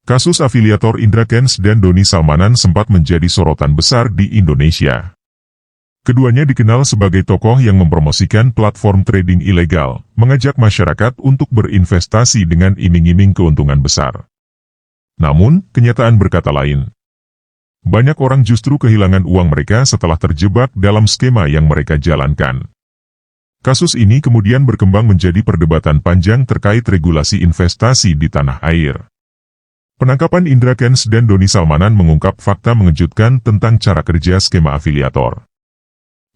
Kasus afiliator Indra Kents dan Doni Salmanan sempat menjadi sorotan besar di Indonesia. Keduanya dikenal sebagai tokoh yang mempromosikan platform trading ilegal, mengajak masyarakat untuk berinvestasi dengan iming-iming keuntungan besar. Namun, kenyataan berkata lain. Banyak orang justru kehilangan uang mereka setelah terjebak dalam skema yang mereka jalankan. Kasus ini kemudian berkembang menjadi perdebatan panjang terkait regulasi investasi di tanah air. Penangkapan Indra Kents dan Doni Salmanan mengungkap fakta mengejutkan tentang cara kerja skema afiliator.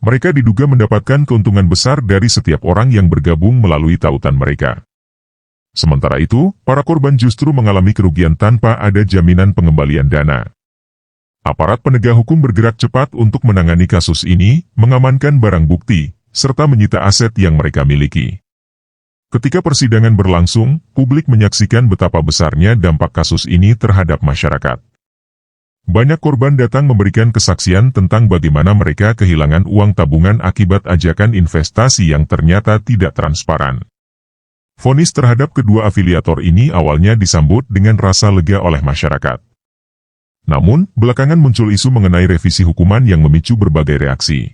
Mereka diduga mendapatkan keuntungan besar dari setiap orang yang bergabung melalui tautan mereka. Sementara itu, para korban justru mengalami kerugian tanpa ada jaminan pengembalian dana. Aparat penegak hukum bergerak cepat untuk menangani kasus ini, mengamankan barang bukti, serta menyita aset yang mereka miliki. Ketika persidangan berlangsung, publik menyaksikan betapa besarnya dampak kasus ini terhadap masyarakat. Banyak korban datang memberikan kesaksian tentang bagaimana mereka kehilangan uang tabungan akibat ajakan investasi yang ternyata tidak transparan. Vonis terhadap kedua afiliator ini awalnya disambut dengan rasa lega oleh masyarakat. Namun, belakangan muncul isu mengenai revisi hukuman yang memicu berbagai reaksi.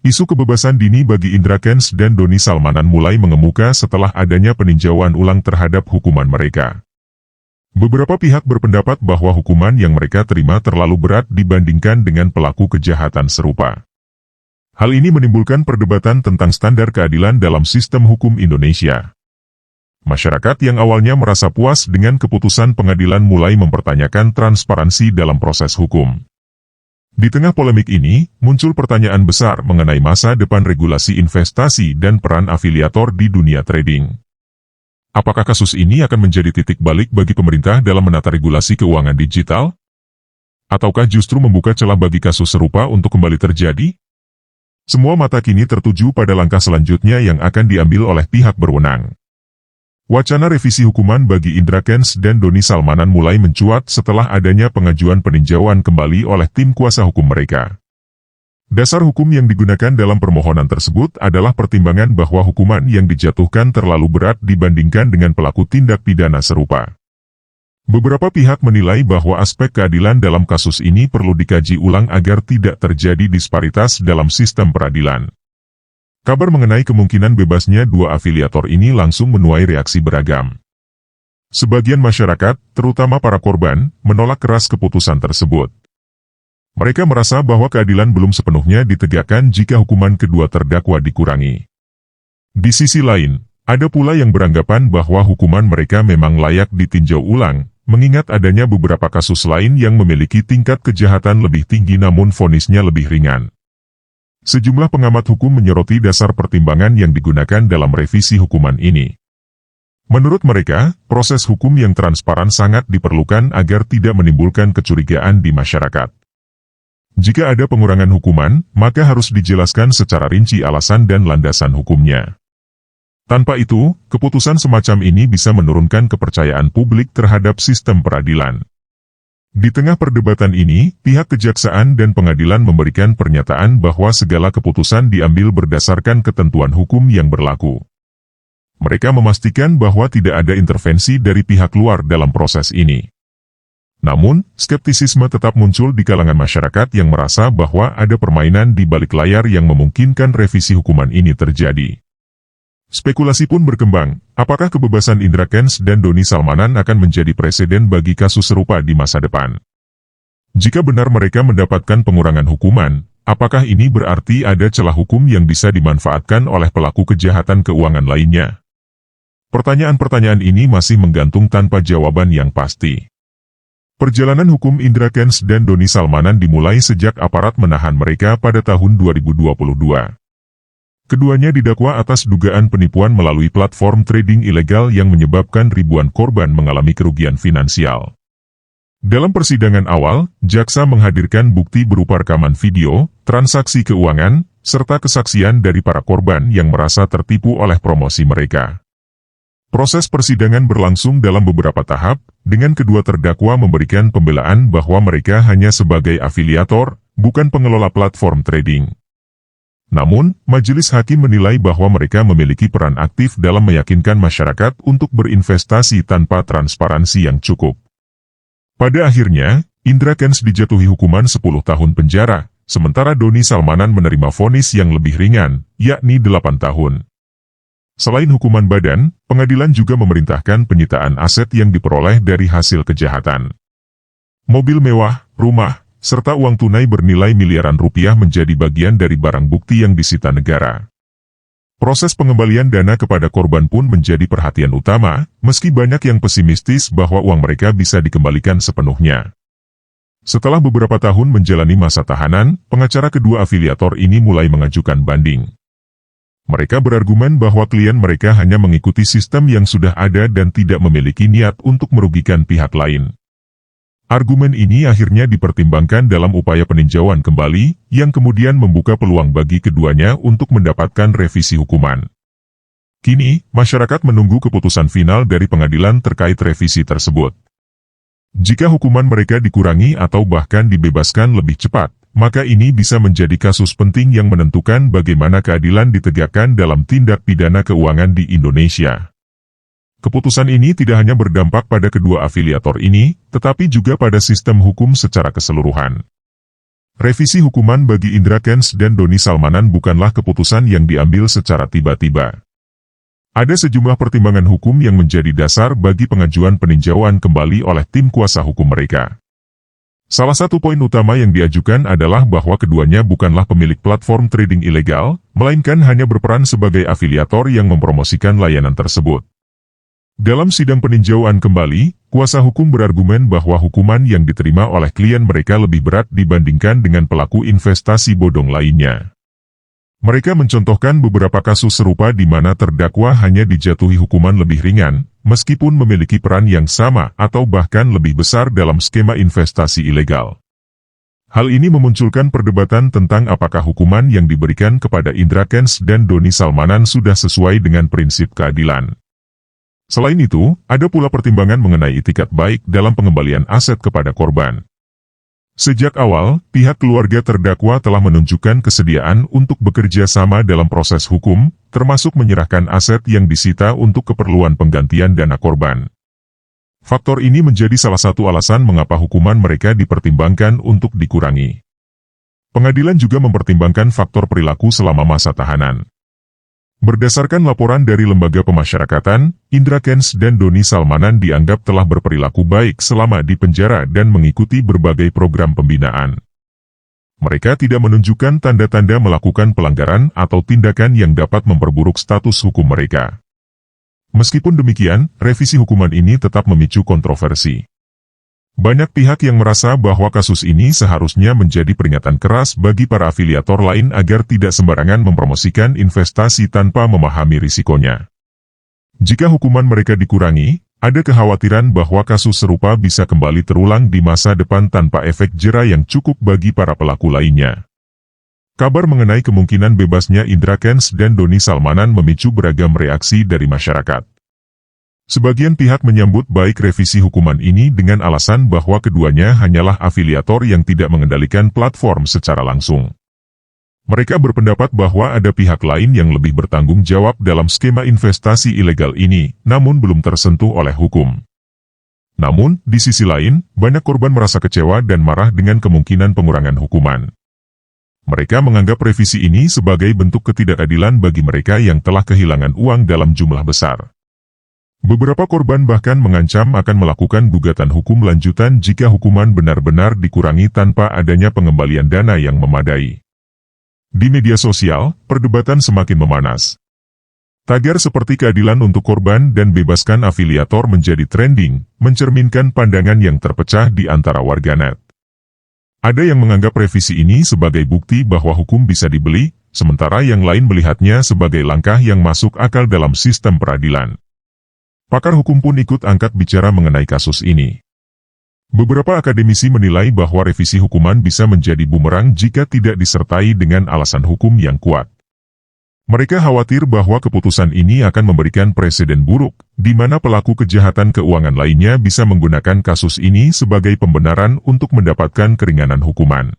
Isu kebebasan dini bagi Indra Kents dan Doni Salmanan mulai mengemuka setelah adanya peninjauan ulang terhadap hukuman mereka. Beberapa pihak berpendapat bahwa hukuman yang mereka terima terlalu berat dibandingkan dengan pelaku kejahatan serupa. Hal ini menimbulkan perdebatan tentang standar keadilan dalam sistem hukum Indonesia. Masyarakat yang awalnya merasa puas dengan keputusan pengadilan mulai mempertanyakan transparansi dalam proses hukum. Di tengah polemik ini, muncul pertanyaan besar mengenai masa depan regulasi investasi dan peran afiliator di dunia trading. Apakah kasus ini akan menjadi titik balik bagi pemerintah dalam menata regulasi keuangan digital? Ataukah justru membuka celah bagi kasus serupa untuk kembali terjadi? Semua mata kini tertuju pada langkah selanjutnya yang akan diambil oleh pihak berwenang. Wacana revisi hukuman bagi Indra Kents dan Doni Salmanan mulai mencuat setelah adanya pengajuan peninjauan kembali oleh tim kuasa hukum mereka. Dasar hukum yang digunakan dalam permohonan tersebut adalah pertimbangan bahwa hukuman yang dijatuhkan terlalu berat dibandingkan dengan pelaku tindak pidana serupa. Beberapa pihak menilai bahwa aspek keadilan dalam kasus ini perlu dikaji ulang agar tidak terjadi disparitas dalam sistem peradilan. Kabar mengenai kemungkinan bebasnya dua afiliator ini langsung menuai reaksi beragam. Sebagian masyarakat, terutama para korban, menolak keras keputusan tersebut. Mereka merasa bahwa keadilan belum sepenuhnya ditegakkan jika hukuman kedua terdakwa dikurangi. Di sisi lain, ada pula yang beranggapan bahwa hukuman mereka memang layak ditinjau ulang, mengingat adanya beberapa kasus lain yang memiliki tingkat kejahatan lebih tinggi namun vonisnya lebih ringan. Sejumlah pengamat hukum menyoroti dasar pertimbangan yang digunakan dalam revisi hukuman ini. Menurut mereka, proses hukum yang transparan sangat diperlukan agar tidak menimbulkan kecurigaan di masyarakat. Jika ada pengurangan hukuman, maka harus dijelaskan secara rinci alasan dan landasan hukumnya. Tanpa itu, keputusan semacam ini bisa menurunkan kepercayaan publik terhadap sistem peradilan. Di tengah perdebatan ini, pihak kejaksaan dan pengadilan memberikan pernyataan bahwa segala keputusan diambil berdasarkan ketentuan hukum yang berlaku. Mereka memastikan bahwa tidak ada intervensi dari pihak luar dalam proses ini. Namun, skeptisisme tetap muncul di kalangan masyarakat yang merasa bahwa ada permainan di balik layar yang memungkinkan revisi hukuman ini terjadi. Spekulasi pun berkembang, apakah kebebasan Indra Kents dan Doni Salmanan akan menjadi presiden bagi kasus serupa di masa depan? Jika benar mereka mendapatkan pengurangan hukuman, apakah ini berarti ada celah hukum yang bisa dimanfaatkan oleh pelaku kejahatan keuangan lainnya? Pertanyaan-pertanyaan ini masih menggantung tanpa jawaban yang pasti. Perjalanan hukum Indra Kents dan Doni Salmanan dimulai sejak aparat menahan mereka pada tahun 2022. Keduanya didakwa atas dugaan penipuan melalui platform trading ilegal yang menyebabkan ribuan korban mengalami kerugian finansial. Dalam persidangan awal, jaksa menghadirkan bukti berupa rekaman video, transaksi keuangan, serta kesaksian dari para korban yang merasa tertipu oleh promosi mereka. Proses persidangan berlangsung dalam beberapa tahap, dengan kedua terdakwa memberikan pembelaan bahwa mereka hanya sebagai afiliator, bukan pengelola platform trading. Namun, majelis hakim menilai bahwa mereka memiliki peran aktif dalam meyakinkan masyarakat untuk berinvestasi tanpa transparansi yang cukup. Pada akhirnya, Indra Kents dijatuhi hukuman 10 tahun penjara, sementara Doni Salmanan menerima vonis yang lebih ringan, yakni 8 tahun. Selain hukuman badan, pengadilan juga memerintahkan penyitaan aset yang diperoleh dari hasil kejahatan. Mobil mewah, rumah, serta uang tunai bernilai miliaran rupiah menjadi bagian dari barang bukti yang disita negara. Proses pengembalian dana kepada korban pun menjadi perhatian utama, meski banyak yang pesimistis bahwa uang mereka bisa dikembalikan sepenuhnya. Setelah beberapa tahun menjalani masa tahanan, pengacara kedua afiliator ini mulai mengajukan banding. Mereka berargumen bahwa klien mereka hanya mengikuti sistem yang sudah ada dan tidak memiliki niat untuk merugikan pihak lain. Argumen ini akhirnya dipertimbangkan dalam upaya peninjauan kembali, yang kemudian membuka peluang bagi keduanya untuk mendapatkan revisi hukuman. Kini, masyarakat menunggu keputusan final dari pengadilan terkait revisi tersebut. Jika hukuman mereka dikurangi atau bahkan dibebaskan lebih cepat, maka ini bisa menjadi kasus penting yang menentukan bagaimana keadilan ditegakkan dalam tindak pidana keuangan di Indonesia. Keputusan ini tidak hanya berdampak pada kedua afiliator ini, tetapi juga pada sistem hukum secara keseluruhan. Revisi hukuman bagi Indra Kents dan Doni Salmanan bukanlah keputusan yang diambil secara tiba-tiba. Ada sejumlah pertimbangan hukum yang menjadi dasar bagi pengajuan peninjauan kembali oleh tim kuasa hukum mereka. Salah satu poin utama yang diajukan adalah bahwa keduanya bukanlah pemilik platform trading ilegal, melainkan hanya berperan sebagai afiliator yang mempromosikan layanan tersebut. Dalam sidang peninjauan kembali, kuasa hukum berargumen bahwa hukuman yang diterima oleh klien mereka lebih berat dibandingkan dengan pelaku investasi bodong lainnya. Mereka mencontohkan beberapa kasus serupa di mana terdakwa hanya dijatuhi hukuman lebih ringan, meskipun memiliki peran yang sama atau bahkan lebih besar dalam skema investasi ilegal. Hal ini memunculkan perdebatan tentang apakah hukuman yang diberikan kepada Indra Kents dan Doni Salmanan sudah sesuai dengan prinsip keadilan. Selain itu, ada pula pertimbangan mengenai itikat baik dalam pengembalian aset kepada korban. Sejak awal, pihak keluarga terdakwa telah menunjukkan kesediaan untuk bekerja sama dalam proses hukum, termasuk menyerahkan aset yang disita untuk keperluan penggantian dana korban. Faktor ini menjadi salah satu alasan mengapa hukuman mereka dipertimbangkan untuk dikurangi. Pengadilan juga mempertimbangkan faktor perilaku selama masa tahanan. Berdasarkan laporan dari lembaga pemasyarakatan, Indra Kents dan Doni Salmanan dianggap telah berperilaku baik selama di penjara dan mengikuti berbagai program pembinaan. Mereka tidak menunjukkan tanda-tanda melakukan pelanggaran atau tindakan yang dapat memperburuk status hukum mereka. Meskipun demikian, revisi hukuman ini tetap memicu kontroversi. Banyak pihak yang merasa bahwa kasus ini seharusnya menjadi peringatan keras bagi para afiliator lain agar tidak sembarangan mempromosikan investasi tanpa memahami risikonya. Jika hukuman mereka dikurangi, ada kekhawatiran bahwa kasus serupa bisa kembali terulang di masa depan tanpa efek jera yang cukup bagi para pelaku lainnya. Kabar mengenai kemungkinan bebasnya Indra Kents dan Doni Salmanan memicu beragam reaksi dari masyarakat. Sebagian pihak menyambut baik revisi hukuman ini dengan alasan bahwa keduanya hanyalah afiliator yang tidak mengendalikan platform secara langsung. Mereka berpendapat bahwa ada pihak lain yang lebih bertanggung jawab dalam skema investasi ilegal ini, namun belum tersentuh oleh hukum. Namun, di sisi lain, banyak korban merasa kecewa dan marah dengan kemungkinan pengurangan hukuman. Mereka menganggap revisi ini sebagai bentuk ketidakadilan bagi mereka yang telah kehilangan uang dalam jumlah besar. Beberapa korban bahkan mengancam akan melakukan gugatan hukum lanjutan jika hukuman benar-benar dikurangi tanpa adanya pengembalian dana yang memadai. Di media sosial, perdebatan semakin memanas. Tagar seperti keadilan untuk korban dan bebaskan afiliator menjadi trending, mencerminkan pandangan yang terpecah di antara warganet. Ada yang menganggap revisi ini sebagai bukti bahwa hukum bisa dibeli, sementara yang lain melihatnya sebagai langkah yang masuk akal dalam sistem peradilan. Pakar hukum pun ikut angkat bicara mengenai kasus ini. Beberapa akademisi menilai bahwa revisi hukuman bisa menjadi bumerang jika tidak disertai dengan alasan hukum yang kuat. Mereka khawatir bahwa keputusan ini akan memberikan presiden buruk, di mana pelaku kejahatan keuangan lainnya bisa menggunakan kasus ini sebagai pembenaran untuk mendapatkan keringanan hukuman.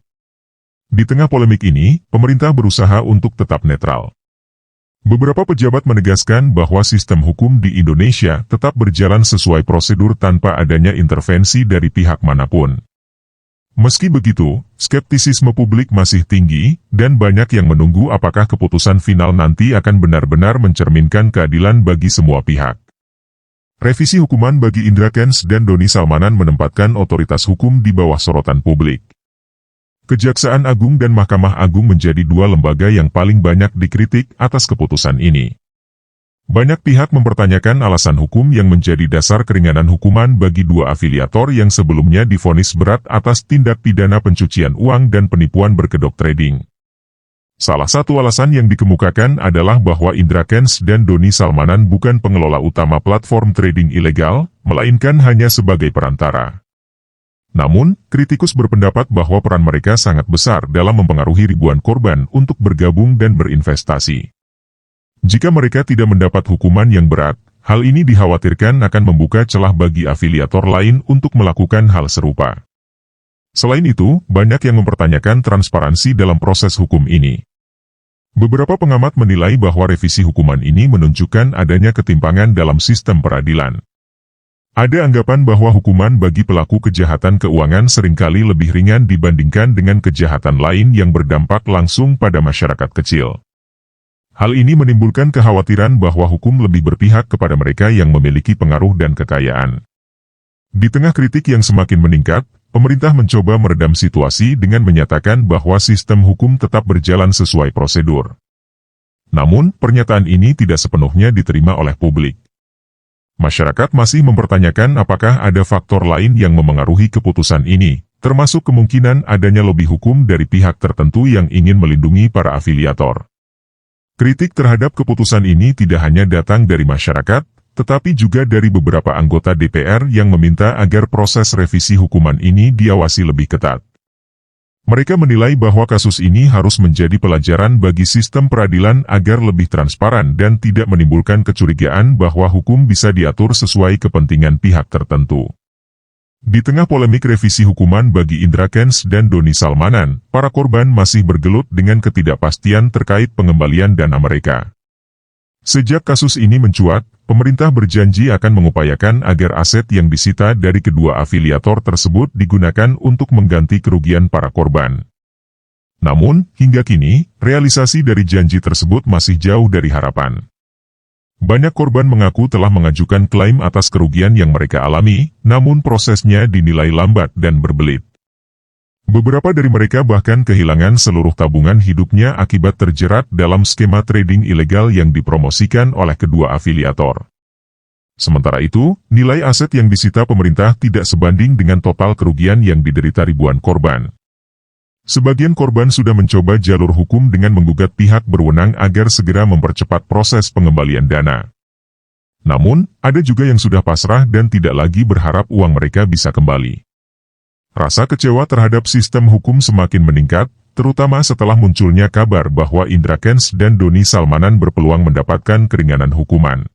Di tengah polemik ini, pemerintah berusaha untuk tetap netral. Beberapa pejabat menegaskan bahwa sistem hukum di Indonesia tetap berjalan sesuai prosedur tanpa adanya intervensi dari pihak manapun. Meski begitu, skeptisisme publik masih tinggi, dan banyak yang menunggu apakah keputusan final nanti akan benar-benar mencerminkan keadilan bagi semua pihak. Revisi hukuman bagi Indra Kents dan Doni Salmanan menempatkan otoritas hukum di bawah sorotan publik. Kejaksaan Agung dan Mahkamah Agung menjadi dua lembaga yang paling banyak dikritik atas keputusan ini. Banyak pihak mempertanyakan alasan hukum yang menjadi dasar keringanan hukuman bagi dua afiliator yang sebelumnya divonis berat atas tindak pidana pencucian uang dan penipuan berkedok trading. Salah satu alasan yang dikemukakan adalah bahwa Indra Kents dan Doni Salmanan bukan pengelola utama platform trading ilegal, melainkan hanya sebagai perantara. Namun, kritikus berpendapat bahwa peran mereka sangat besar dalam mempengaruhi ribuan korban untuk bergabung dan berinvestasi. Jika mereka tidak mendapat hukuman yang berat, hal ini dikhawatirkan akan membuka celah bagi afiliator lain untuk melakukan hal serupa. Selain itu, banyak yang mempertanyakan transparansi dalam proses hukum ini. Beberapa pengamat menilai bahwa revisi hukuman ini menunjukkan adanya ketimpangan dalam sistem peradilan. Ada anggapan bahwa hukuman bagi pelaku kejahatan keuangan seringkali lebih ringan dibandingkan dengan kejahatan lain yang berdampak langsung pada masyarakat kecil. Hal ini menimbulkan kekhawatiran bahwa hukum lebih berpihak kepada mereka yang memiliki pengaruh dan kekayaan. Di tengah kritik yang semakin meningkat, pemerintah mencoba meredam situasi dengan menyatakan bahwa sistem hukum tetap berjalan sesuai prosedur. Namun, pernyataan ini tidak sepenuhnya diterima oleh publik. Masyarakat masih mempertanyakan apakah ada faktor lain yang memengaruhi keputusan ini, termasuk kemungkinan adanya lobi hukum dari pihak tertentu yang ingin melindungi para afiliator. Kritik terhadap keputusan ini tidak hanya datang dari masyarakat, tetapi juga dari beberapa anggota DPR yang meminta agar proses revisi hukuman ini diawasi lebih ketat. Mereka menilai bahwa kasus ini harus menjadi pelajaran bagi sistem peradilan agar lebih transparan dan tidak menimbulkan kecurigaan bahwa hukum bisa diatur sesuai kepentingan pihak tertentu. Di tengah polemik revisi hukuman bagi Indra Kents dan Doni Salmanan, para korban masih bergelut dengan ketidakpastian terkait pengembalian dana mereka. Sejak kasus ini mencuat, pemerintah berjanji akan mengupayakan agar aset yang disita dari kedua afiliator tersebut digunakan untuk mengganti kerugian para korban. Namun, hingga kini, realisasi dari janji tersebut masih jauh dari harapan. Banyak korban mengaku telah mengajukan klaim atas kerugian yang mereka alami, namun prosesnya dinilai lambat dan berbelit. Beberapa dari mereka bahkan kehilangan seluruh tabungan hidupnya akibat terjerat dalam skema trading ilegal yang dipromosikan oleh kedua afiliator. Sementara itu, nilai aset yang disita pemerintah tidak sebanding dengan total kerugian yang diderita ribuan korban. Sebagian korban sudah mencoba jalur hukum dengan menggugat pihak berwenang agar segera mempercepat proses pengembalian dana. Namun, ada juga yang sudah pasrah dan tidak lagi berharap uang mereka bisa kembali. Rasa kecewa terhadap sistem hukum semakin meningkat, terutama setelah munculnya kabar bahwa Indra Kents dan Doni Salmanan berpeluang mendapatkan keringanan hukuman.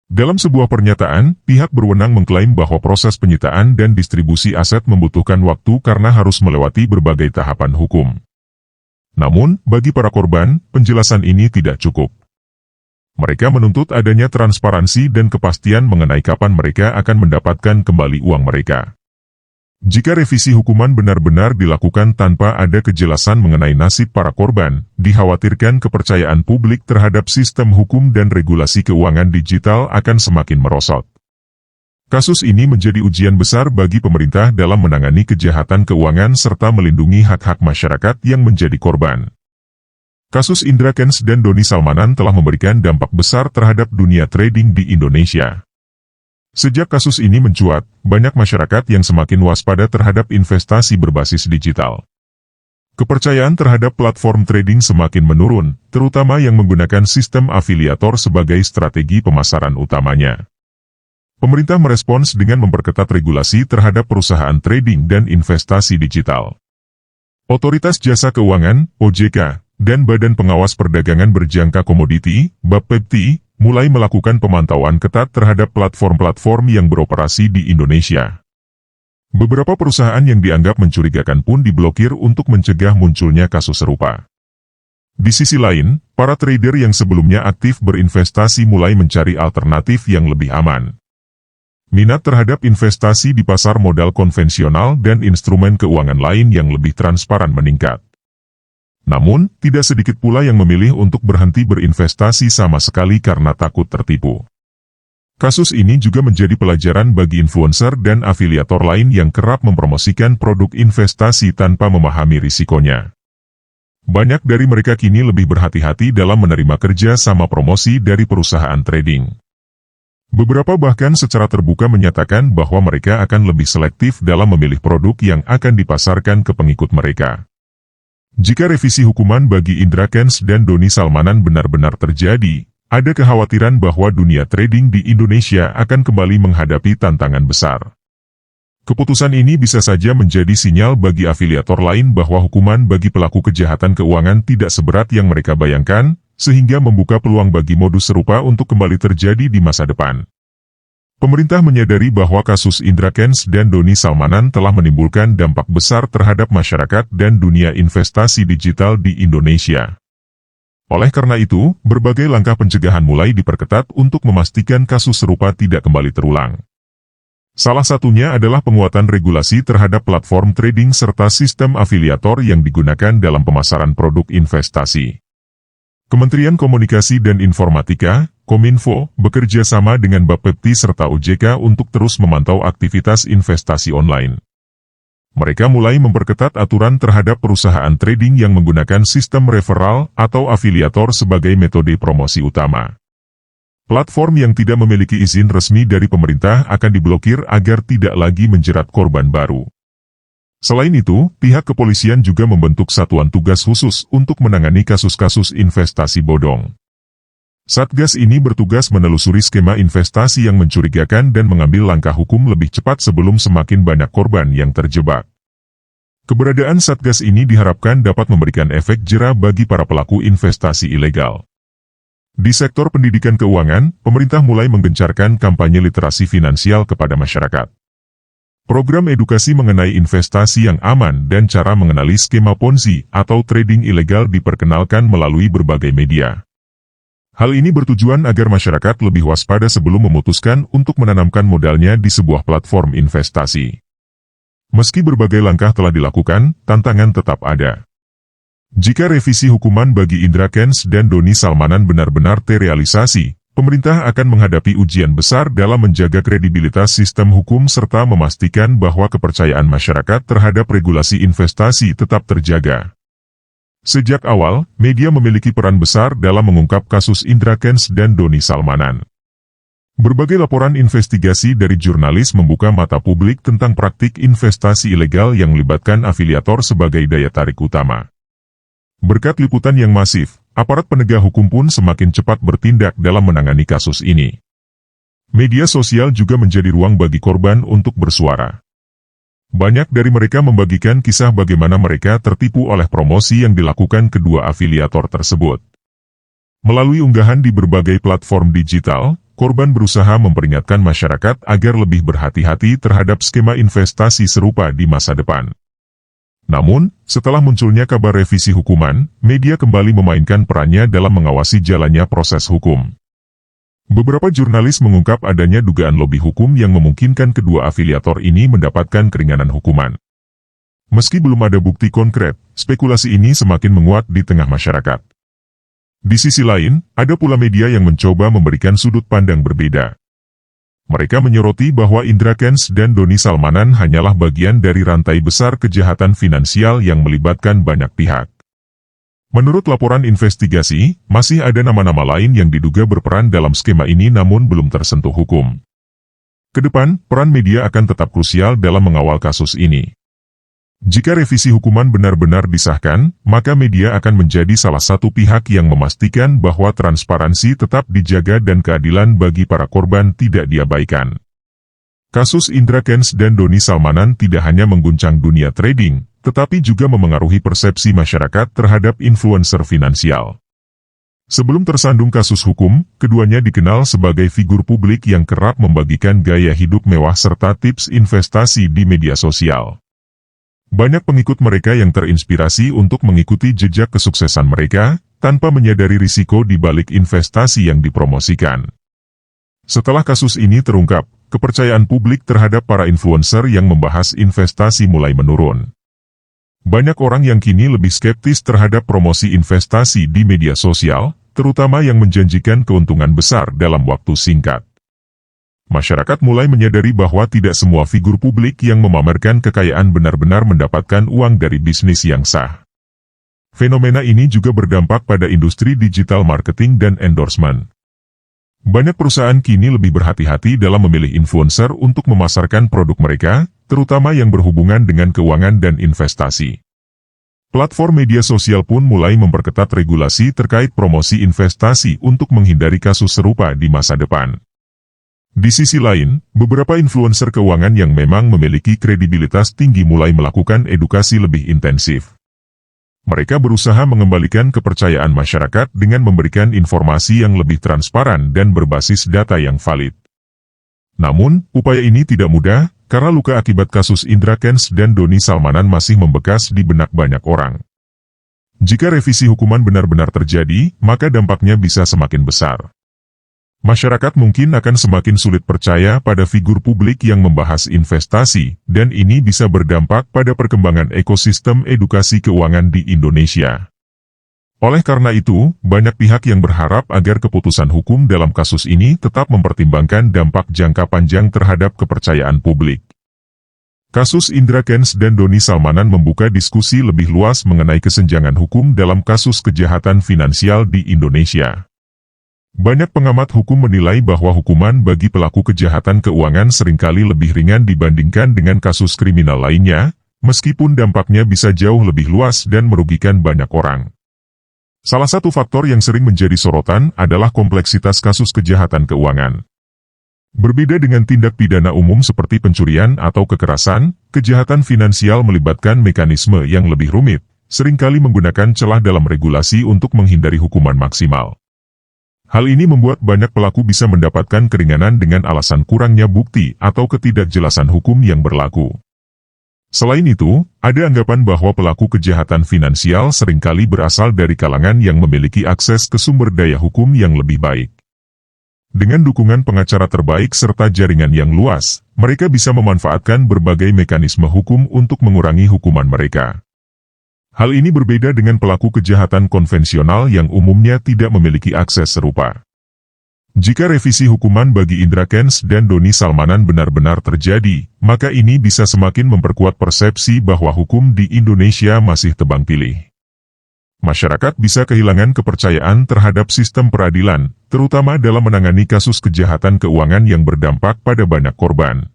Dalam sebuah pernyataan, pihak berwenang mengklaim bahwa proses penyitaan dan distribusi aset membutuhkan waktu karena harus melewati berbagai tahapan hukum. Namun, bagi para korban, penjelasan ini tidak cukup. Mereka menuntut adanya transparansi dan kepastian mengenai kapan mereka akan mendapatkan kembali uang mereka. Jika revisi hukuman benar-benar dilakukan tanpa ada kejelasan mengenai nasib para korban, dikhawatirkan kepercayaan publik terhadap sistem hukum dan regulasi keuangan digital akan semakin merosot. Kasus ini menjadi ujian besar bagi pemerintah dalam menangani kejahatan keuangan serta melindungi hak-hak masyarakat yang menjadi korban. Kasus Indra Kents dan Doni Salmanan telah memberikan dampak besar terhadap dunia trading di Indonesia. Sejak kasus ini mencuat, banyak masyarakat yang semakin waspada terhadap investasi berbasis digital. Kepercayaan terhadap platform trading semakin menurun, terutama yang menggunakan sistem afiliator sebagai strategi pemasaran utamanya. Pemerintah merespons dengan memperketat regulasi terhadap perusahaan trading dan investasi digital. Otoritas Jasa Keuangan, OJK, dan Badan Pengawas Perdagangan Berjangka Komoditi, BAPPEDI, mulai melakukan pemantauan ketat terhadap platform-platform yang beroperasi di Indonesia. Beberapa perusahaan yang dianggap mencurigakan pun diblokir untuk mencegah munculnya kasus serupa. Di sisi lain, para trader yang sebelumnya aktif berinvestasi mulai mencari alternatif yang lebih aman. Minat terhadap investasi di pasar modal konvensional dan instrumen keuangan lain yang lebih transparan meningkat. Namun, tidak sedikit pula yang memilih untuk berhenti berinvestasi sama sekali karena takut tertipu. Kasus ini juga menjadi pelajaran bagi influencer dan afiliator lain yang kerap mempromosikan produk investasi tanpa memahami risikonya. Banyak dari mereka kini lebih berhati-hati dalam menerima kerja sama promosi dari perusahaan trading. Beberapa bahkan secara terbuka menyatakan bahwa mereka akan lebih selektif dalam memilih produk yang akan dipasarkan ke pengikut mereka. Jika revisi hukuman bagi Indra Kents dan Doni Salmanan benar-benar terjadi, ada kekhawatiran bahwa dunia trading di Indonesia akan kembali menghadapi tantangan besar. Keputusan ini bisa saja menjadi sinyal bagi afiliator lain bahwa hukuman bagi pelaku kejahatan keuangan tidak seberat yang mereka bayangkan, sehingga membuka peluang bagi modus serupa untuk kembali terjadi di masa depan. Pemerintah menyadari bahwa kasus Indra Kents dan Doni Salmanan telah menimbulkan dampak besar terhadap masyarakat dan dunia investasi digital di Indonesia. Oleh karena itu, berbagai langkah pencegahan mulai diperketat untuk memastikan kasus serupa tidak kembali terulang. Salah satunya adalah penguatan regulasi terhadap platform trading serta sistem afiliator yang digunakan dalam pemasaran produk investasi. Kementerian Komunikasi dan Informatika, Kominfo, bekerja sama dengan Bapepti serta OJK untuk terus memantau aktivitas investasi online. Mereka mulai memperketat aturan terhadap perusahaan trading yang menggunakan sistem referral atau afiliator sebagai metode promosi utama. Platform yang tidak memiliki izin resmi dari pemerintah akan diblokir agar tidak lagi menjerat korban baru. Selain itu, pihak kepolisian juga membentuk satuan tugas khusus untuk menangani kasus-kasus investasi bodong. Satgas ini bertugas menelusuri skema investasi yang mencurigakan dan mengambil langkah hukum lebih cepat sebelum semakin banyak korban yang terjebak. Keberadaan Satgas ini diharapkan dapat memberikan efek jera bagi para pelaku investasi ilegal. Di sektor pendidikan keuangan, pemerintah mulai menggencarkan kampanye literasi finansial kepada masyarakat. Program edukasi mengenai investasi yang aman dan cara mengenali skema Ponzi atau trading ilegal diperkenalkan melalui berbagai media. Hal ini bertujuan agar masyarakat lebih waspada sebelum memutuskan untuk menanamkan modalnya di sebuah platform investasi. Meski berbagai langkah telah dilakukan, tantangan tetap ada. Jika revisi hukuman bagi Indra Kents dan Doni Salmanan benar-benar terrealisasi, pemerintah akan menghadapi ujian besar dalam menjaga kredibilitas sistem hukum serta memastikan bahwa kepercayaan masyarakat terhadap regulasi investasi tetap terjaga. Sejak awal, media memiliki peran besar dalam mengungkap kasus Indra Kents dan Doni Salmanan. Berbagai laporan investigasi dari jurnalis membuka mata publik tentang praktik investasi ilegal yang melibatkan afiliator sebagai daya tarik utama. Berkat liputan yang masif, aparat penegak hukum pun semakin cepat bertindak dalam menangani kasus ini. Media sosial juga menjadi ruang bagi korban untuk bersuara. Banyak dari mereka membagikan kisah bagaimana mereka tertipu oleh promosi yang dilakukan kedua afiliator tersebut. Melalui unggahan di berbagai platform digital, korban berusaha memperingatkan masyarakat agar lebih berhati-hati terhadap skema investasi serupa di masa depan. Namun, setelah munculnya kabar revisi hukuman, media kembali memainkan perannya dalam mengawasi jalannya proses hukum. Beberapa jurnalis mengungkap adanya dugaan lobi hukum yang memungkinkan kedua afiliator ini mendapatkan keringanan hukuman. Meski belum ada bukti konkret, spekulasi ini semakin menguat di tengah masyarakat. Di sisi lain, ada pula media yang mencoba memberikan sudut pandang berbeda. Mereka menyoroti bahwa Indra Kents dan Doni Salmanan hanyalah bagian dari rantai besar kejahatan finansial yang melibatkan banyak pihak. Menurut laporan investigasi, masih ada nama-nama lain yang diduga berperan dalam skema ini namun belum tersentuh hukum. Kedepan, peran media akan tetap krusial dalam mengawal kasus ini. Jika revisi hukuman benar-benar disahkan, maka media akan menjadi salah satu pihak yang memastikan bahwa transparansi tetap dijaga dan keadilan bagi para korban tidak diabaikan. Kasus Indra Kents dan Doni Salmanan tidak hanya mengguncang dunia trading, tetapi juga memengaruhi persepsi masyarakat terhadap influencer finansial. Sebelum tersandung kasus hukum, keduanya dikenal sebagai figur publik yang kerap membagikan gaya hidup mewah serta tips investasi di media sosial. Banyak pengikut mereka yang terinspirasi untuk mengikuti jejak kesuksesan mereka, tanpa menyadari risiko di balik investasi yang dipromosikan. Setelah kasus ini terungkap, kepercayaan publik terhadap para influencer yang membahas investasi mulai menurun. Banyak orang yang kini lebih skeptis terhadap promosi investasi di media sosial, terutama yang menjanjikan keuntungan besar dalam waktu singkat. Masyarakat mulai menyadari bahwa tidak semua figur publik yang memamerkan kekayaan benar-benar mendapatkan uang dari bisnis yang sah. Fenomena ini juga berdampak pada industri digital marketing dan endorsement. Banyak perusahaan kini lebih berhati-hati dalam memilih influencer untuk memasarkan produk mereka, terutama yang berhubungan dengan keuangan dan investasi. Platform media sosial pun mulai memperketat regulasi terkait promosi investasi untuk menghindari kasus serupa di masa depan. Di sisi lain, beberapa influencer keuangan yang memang memiliki kredibilitas tinggi mulai melakukan edukasi lebih intensif. Mereka berusaha mengembalikan kepercayaan masyarakat dengan memberikan informasi yang lebih transparan dan berbasis data yang valid. Namun, upaya ini tidak mudah, karena luka akibat kasus Indra Kents dan Doni Salmanan masih membekas di benak banyak orang. Jika revisi hukuman benar-benar terjadi, maka dampaknya bisa semakin besar. Masyarakat mungkin akan semakin sulit percaya pada figur publik yang membahas investasi, dan ini bisa berdampak pada perkembangan ekosistem edukasi keuangan di Indonesia. Oleh karena itu, banyak pihak yang berharap agar keputusan hukum dalam kasus ini tetap mempertimbangkan dampak jangka panjang terhadap kepercayaan publik. Kasus Indra Kents dan Doni Salmanan membuka diskusi lebih luas mengenai kesenjangan hukum dalam kasus kejahatan finansial di Indonesia. Banyak pengamat hukum menilai bahwa hukuman bagi pelaku kejahatan keuangan seringkali lebih ringan dibandingkan dengan kasus kriminal lainnya, meskipun dampaknya bisa jauh lebih luas dan merugikan banyak orang. Salah satu faktor yang sering menjadi sorotan adalah kompleksitas kasus kejahatan keuangan. Berbeda dengan tindak pidana umum seperti pencurian atau kekerasan, kejahatan finansial melibatkan mekanisme yang lebih rumit, seringkali menggunakan celah dalam regulasi untuk menghindari hukuman maksimal. Hal ini membuat banyak pelaku bisa mendapatkan keringanan dengan alasan kurangnya bukti atau ketidakjelasan hukum yang berlaku. Selain itu, ada anggapan bahwa pelaku kejahatan finansial seringkali berasal dari kalangan yang memiliki akses ke sumber daya hukum yang lebih baik. Dengan dukungan pengacara terbaik serta jaringan yang luas, mereka bisa memanfaatkan berbagai mekanisme hukum untuk mengurangi hukuman mereka. Hal ini berbeda dengan pelaku kejahatan konvensional yang umumnya tidak memiliki akses serupa. Jika revisi hukuman bagi Indra Kents dan Doni Salmanan benar-benar terjadi, maka ini bisa semakin memperkuat persepsi bahwa hukum di Indonesia masih tebang pilih. Masyarakat bisa kehilangan kepercayaan terhadap sistem peradilan, terutama dalam menangani kasus kejahatan keuangan yang berdampak pada banyak korban.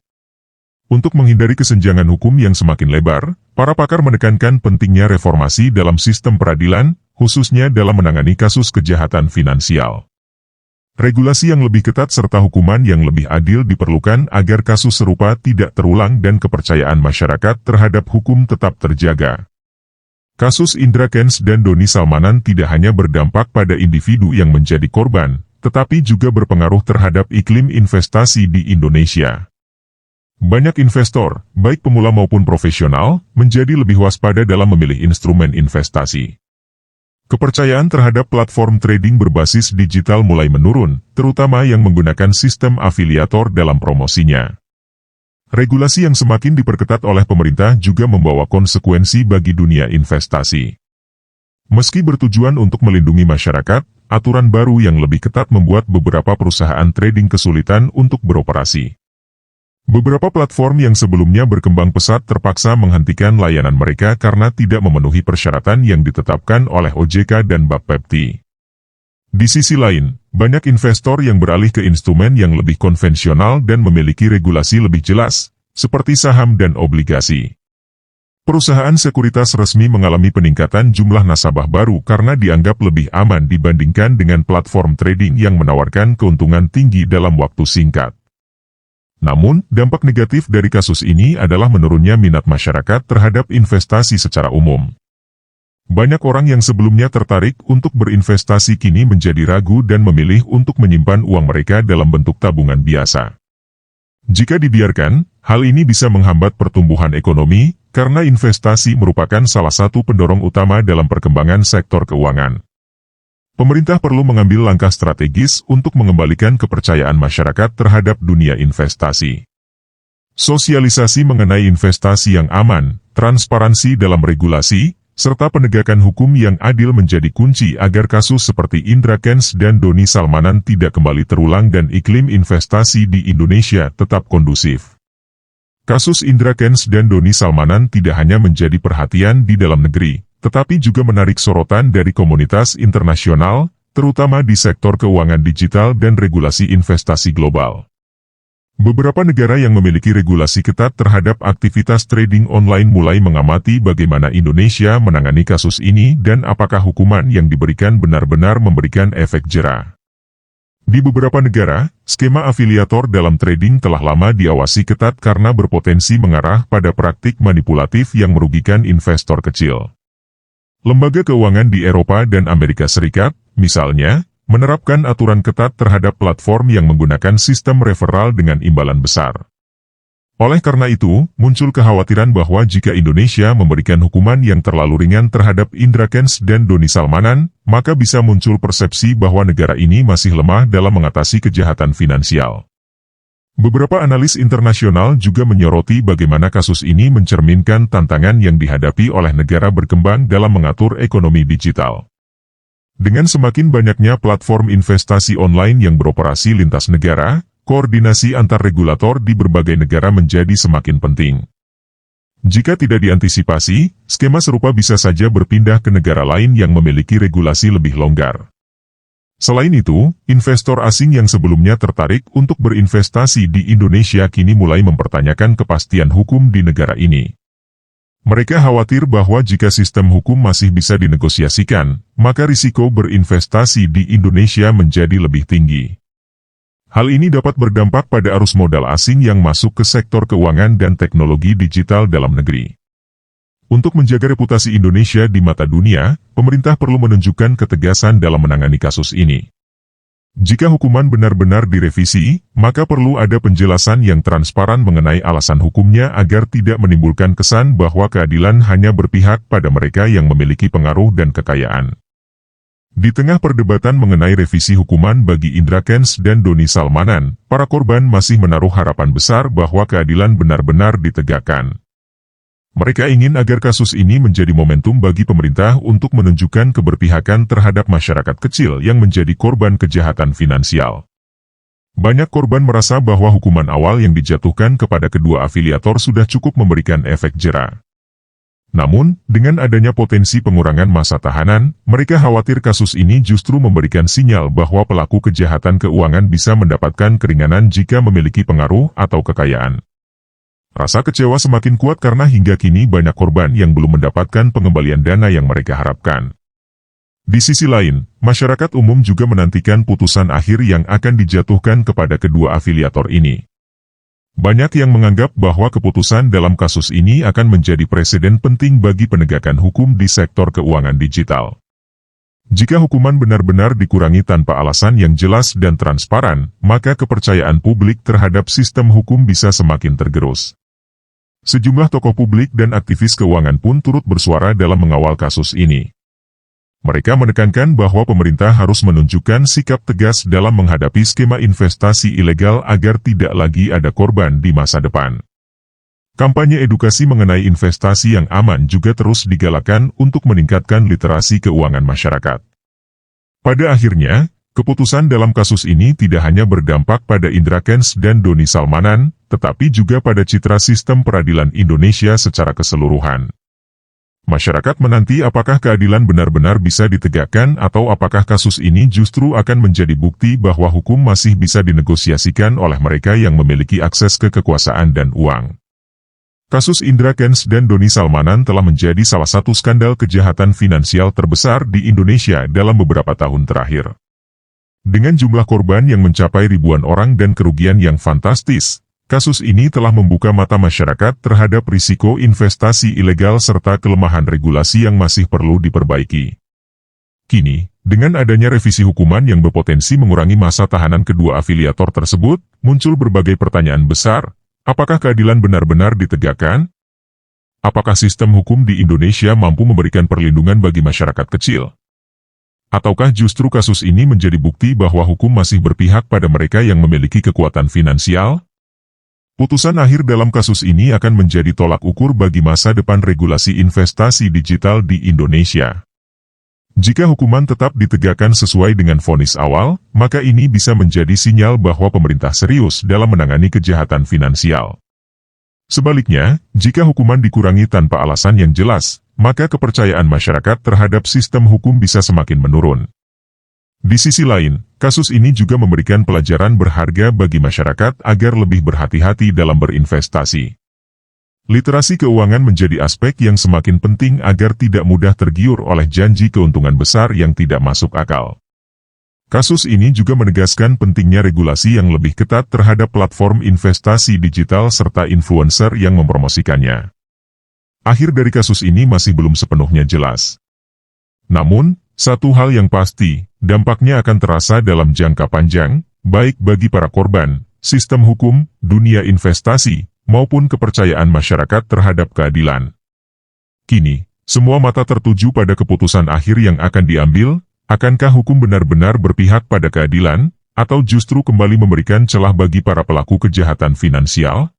Untuk menghindari kesenjangan hukum yang semakin lebar, para pakar menekankan pentingnya reformasi dalam sistem peradilan, khususnya dalam menangani kasus kejahatan finansial. Regulasi yang lebih ketat serta hukuman yang lebih adil diperlukan agar kasus serupa tidak terulang dan kepercayaan masyarakat terhadap hukum tetap terjaga. Kasus Indra Kents dan Doni Salmanan tidak hanya berdampak pada individu yang menjadi korban, tetapi juga berpengaruh terhadap iklim investasi di Indonesia. Banyak investor, baik pemula maupun profesional, menjadi lebih waspada dalam memilih instrumen investasi. Kepercayaan terhadap platform trading berbasis digital mulai menurun, terutama yang menggunakan sistem afiliator dalam promosinya. Regulasi yang semakin diperketat oleh pemerintah juga membawa konsekuensi bagi dunia investasi. Meski bertujuan untuk melindungi masyarakat, aturan baru yang lebih ketat membuat beberapa perusahaan trading kesulitan untuk beroperasi. Beberapa platform yang sebelumnya berkembang pesat terpaksa menghentikan layanan mereka karena tidak memenuhi persyaratan yang ditetapkan oleh OJK dan Bapepti. Di sisi lain, banyak investor yang beralih ke instrumen yang lebih konvensional dan memiliki regulasi lebih jelas, seperti saham dan obligasi. Perusahaan sekuritas resmi mengalami peningkatan jumlah nasabah baru karena dianggap lebih aman dibandingkan dengan platform trading yang menawarkan keuntungan tinggi dalam waktu singkat. Namun, dampak negatif dari kasus ini adalah menurunnya minat masyarakat terhadap investasi secara umum. Banyak orang yang sebelumnya tertarik untuk berinvestasi kini menjadi ragu dan memilih untuk menyimpan uang mereka dalam bentuk tabungan biasa. Jika dibiarkan, hal ini bisa menghambat pertumbuhan ekonomi, karena investasi merupakan salah satu pendorong utama dalam perkembangan sektor keuangan. pemerintah perlu mengambil langkah strategis untuk mengembalikan kepercayaan masyarakat terhadap dunia investasi. Sosialisasi mengenai investasi yang aman, transparansi dalam regulasi, serta penegakan hukum yang adil menjadi kunci agar kasus seperti Indra Kents dan Doni Salmanan tidak kembali terulang dan iklim investasi di Indonesia tetap kondusif. Kasus Indra Kents dan Doni Salmanan tidak hanya menjadi perhatian di dalam negeri, tetapi juga menarik sorotan dari komunitas internasional, terutama di sektor keuangan digital dan regulasi investasi global. Beberapa negara yang memiliki regulasi ketat terhadap aktivitas trading online mulai mengamati bagaimana Indonesia menangani kasus ini dan apakah hukuman yang diberikan benar-benar memberikan efek jera. Di beberapa negara, skema afiliator dalam trading telah lama diawasi ketat karena berpotensi mengarah pada praktik manipulatif yang merugikan investor kecil. Lembaga keuangan di Eropa dan Amerika Serikat, misalnya, menerapkan aturan ketat terhadap platform yang menggunakan sistem referral dengan imbalan besar. Oleh karena itu, muncul kekhawatiran bahwa jika Indonesia memberikan hukuman yang terlalu ringan terhadap Indra Kents dan Doni Salmanan, maka bisa muncul persepsi bahwa negara ini masih lemah dalam mengatasi kejahatan finansial. Beberapa analis internasional juga menyoroti bagaimana kasus ini mencerminkan tantangan yang dihadapi oleh negara berkembang dalam mengatur ekonomi digital. Dengan semakin banyaknya platform investasi online yang beroperasi lintas negara, koordinasi antar regulator di berbagai negara menjadi semakin penting. Jika tidak diantisipasi, skema serupa bisa saja berpindah ke negara lain yang memiliki regulasi lebih longgar. Selain itu, investor asing yang sebelumnya tertarik untuk berinvestasi di Indonesia kini mulai mempertanyakan kepastian hukum di negara ini. Mereka khawatir bahwa jika sistem hukum masih bisa dinegosiasikan, maka risiko berinvestasi di Indonesia menjadi lebih tinggi. Hal ini dapat berdampak pada arus modal asing yang masuk ke sektor keuangan dan teknologi digital dalam negeri. Untuk menjaga reputasi Indonesia di mata dunia, pemerintah perlu menunjukkan ketegasan dalam menangani kasus ini. Jika hukuman benar-benar direvisi, maka perlu ada penjelasan yang transparan mengenai alasan hukumnya agar tidak menimbulkan kesan bahwa keadilan hanya berpihak pada mereka yang memiliki pengaruh dan kekayaan. Di tengah perdebatan mengenai revisi hukuman bagi Indra Kents dan Doni Salmanan, para korban masih menaruh harapan besar bahwa keadilan benar-benar ditegakkan. Mereka ingin agar kasus ini menjadi momentum bagi pemerintah untuk menunjukkan keberpihakan terhadap masyarakat kecil yang menjadi korban kejahatan finansial. Banyak korban merasa bahwa hukuman awal yang dijatuhkan kepada kedua afiliator sudah cukup memberikan efek jera. Namun, dengan adanya potensi pengurangan masa tahanan, mereka khawatir kasus ini justru memberikan sinyal bahwa pelaku kejahatan keuangan bisa mendapatkan keringanan jika memiliki pengaruh atau kekayaan. Rasa kecewa semakin kuat karena hingga kini banyak korban yang belum mendapatkan pengembalian dana yang mereka harapkan. Di sisi lain, masyarakat umum juga menantikan putusan akhir yang akan dijatuhkan kepada kedua afiliator ini. Banyak yang menganggap bahwa keputusan dalam kasus ini akan menjadi presiden penting bagi penegakan hukum di sektor keuangan digital. Jika hukuman benar-benar dikurangi tanpa alasan yang jelas dan transparan, maka kepercayaan publik terhadap sistem hukum bisa semakin tergerus. Sejumlah tokoh publik dan aktivis keuangan pun turut bersuara dalam mengawal kasus ini. Mereka menekankan bahwa pemerintah harus menunjukkan sikap tegas dalam menghadapi skema investasi ilegal agar tidak lagi ada korban di masa depan. Kampanye edukasi mengenai investasi yang aman juga terus digalakan untuk meningkatkan literasi keuangan masyarakat. Pada akhirnya, keputusan dalam kasus ini tidak hanya berdampak pada Indra Kents dan Doni Salmanan, tetapi juga pada citra sistem peradilan Indonesia secara keseluruhan. Masyarakat menanti apakah keadilan benar-benar bisa ditegakkan atau apakah kasus ini justru akan menjadi bukti bahwa hukum masih bisa dinegosiasikan oleh mereka yang memiliki akses ke kekuasaan dan uang. Kasus Indra Kents dan Doni Salmanan telah menjadi salah satu skandal kejahatan finansial terbesar di Indonesia dalam beberapa tahun terakhir. Dengan jumlah korban yang mencapai ribuan orang dan kerugian yang fantastis, kasus ini telah membuka mata masyarakat terhadap risiko investasi ilegal serta kelemahan regulasi yang masih perlu diperbaiki. Kini, dengan adanya revisi hukuman yang berpotensi mengurangi masa tahanan kedua afiliator tersebut, muncul berbagai pertanyaan besar. Apakah keadilan benar-benar ditegakkan? Apakah sistem hukum di Indonesia mampu memberikan perlindungan bagi masyarakat kecil? Ataukah justru kasus ini menjadi bukti bahwa hukum masih berpihak pada mereka yang memiliki kekuatan finansial? Putusan akhir dalam kasus ini akan menjadi tolak ukur bagi masa depan regulasi investasi digital di Indonesia. Jika hukuman tetap ditegakkan sesuai dengan vonis awal, maka ini bisa menjadi sinyal bahwa pemerintah serius dalam menangani kejahatan finansial. Sebaliknya, jika hukuman dikurangi tanpa alasan yang jelas, maka kepercayaan masyarakat terhadap sistem hukum bisa semakin menurun. Di sisi lain, kasus ini juga memberikan pelajaran berharga bagi masyarakat agar lebih berhati-hati dalam berinvestasi. Literasi keuangan menjadi aspek yang semakin penting agar tidak mudah tergiur oleh janji keuntungan besar yang tidak masuk akal. Kasus ini juga menegaskan pentingnya regulasi yang lebih ketat terhadap platform investasi digital serta influencer yang mempromosikannya. Akhir dari kasus ini masih belum sepenuhnya jelas. Namun, satu hal yang pasti, dampaknya akan terasa dalam jangka panjang, baik bagi para korban, sistem hukum, dunia investasi, maupun kepercayaan masyarakat terhadap keadilan. Kini, semua mata tertuju pada keputusan akhir yang akan diambil. Akankah hukum benar-benar berpihak pada keadilan, atau justru kembali memberikan celah bagi para pelaku kejahatan finansial?